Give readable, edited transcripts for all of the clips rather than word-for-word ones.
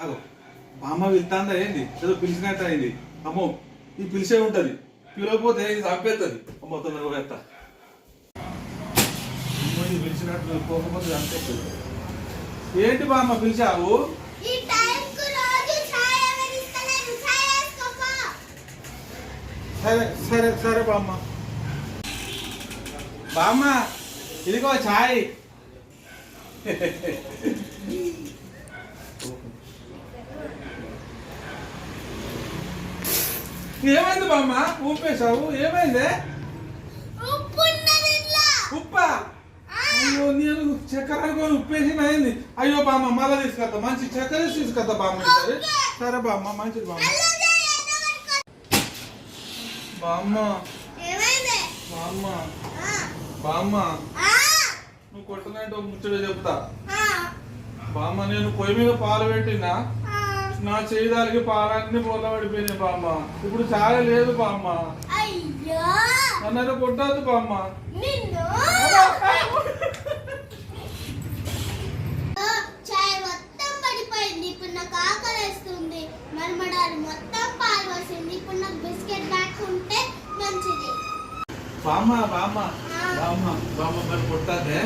అగో బామ్మ వెళ్తాందా ఏంది ఏదో పిలిచినట్టు అయింది. అమ్మో ఈ పిలిచే ఉంటది, పిలవకపోతే ఇది చంపేస్తుంది. అమ్మో తొందరగా పోయేస్తా. అమ్మో ఇది పిలిచినట్టు పోకపోతే చంపేస్తుంది. ఏంటి బామ్మ పిలిచావు? సరే సరే సరే బామ్మ. బామ్మ ఇదిగో ఛాయ్. ఏమైంది బామ్మ ఊపేశావు? ఏమైంది? ఉప్పా? అయ్యో నేను చక్కెర అనుకోని ఉప్పేసిన అయింది. అయ్యో బామ్మ మళ్ళా తీసుకొస్తా, మంచి చక్కెర తీసుకొస్తా బామ్మ. సరే సరే బామ్మ, మంచిది బామ్మ. బామ్మ బామ్మ బామ్మ నువ్వు కొట్టనంటే ముచ్చట చెప్తా బామ్మ. నేను పొయ్యి మీద పాలు పెట్టినా, నా చేయడానికి పాలన్నీ పొల్ల పడిపోయినాయి బామ్మ. ఇప్పుడు చాలా లేదు బామ్మ, నన్ను కొట్టద్దు బామ్మ. చాయ్ మొత్తం పడిపోయింది. ఇప్పుడు నాకు ఆకలి వేస్తుంది. మరమడాలు మొత్తం పాలు వస్తుంది. ఇప్పుడు నాకు బిస్కెట్ బ్యాగ్ ఉంటే మంచిది. బామ్మ బామ్మ బామ్మ బామ్మ మరి కొట్టద్దే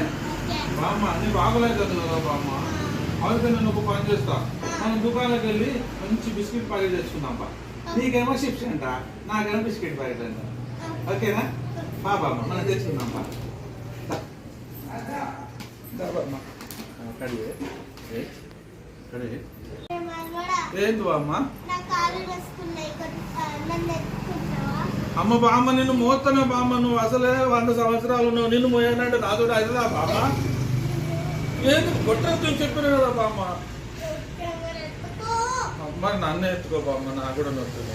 బామ్మ. నీ బాగలేదు కదా బామ్మ. అయితే నేను ఒక పని చేస్తా, మనం దుకాణానికి వెళ్ళి మంచి బిస్కెట్ ప్యాకెట్ తెచ్చుకుందాం బా. నీకేమో చిప్స్ అంట, నాకేమో బిస్కెట్ ప్యాకెట్ అంట. ఓకేనా బా బామ్మ, మనం తెచ్చుకుందాం బా. ఏంది బామ్మ? అమ్మ బామ్మ నిన్ను మోస్తానే బామ్మ. నువ్వు అసలే 100 సంవత్సరాలు ఉన్నావు, నిన్ను మోయాలంటే నాతో అవుతుందా బామ్మ? ఏంది కొట్టద్దు చెప్పిన కదా బామ్మ. మరి నన్ను ఎత్తుకో బామ్మ, నాకు కూడా నొస్తుంది.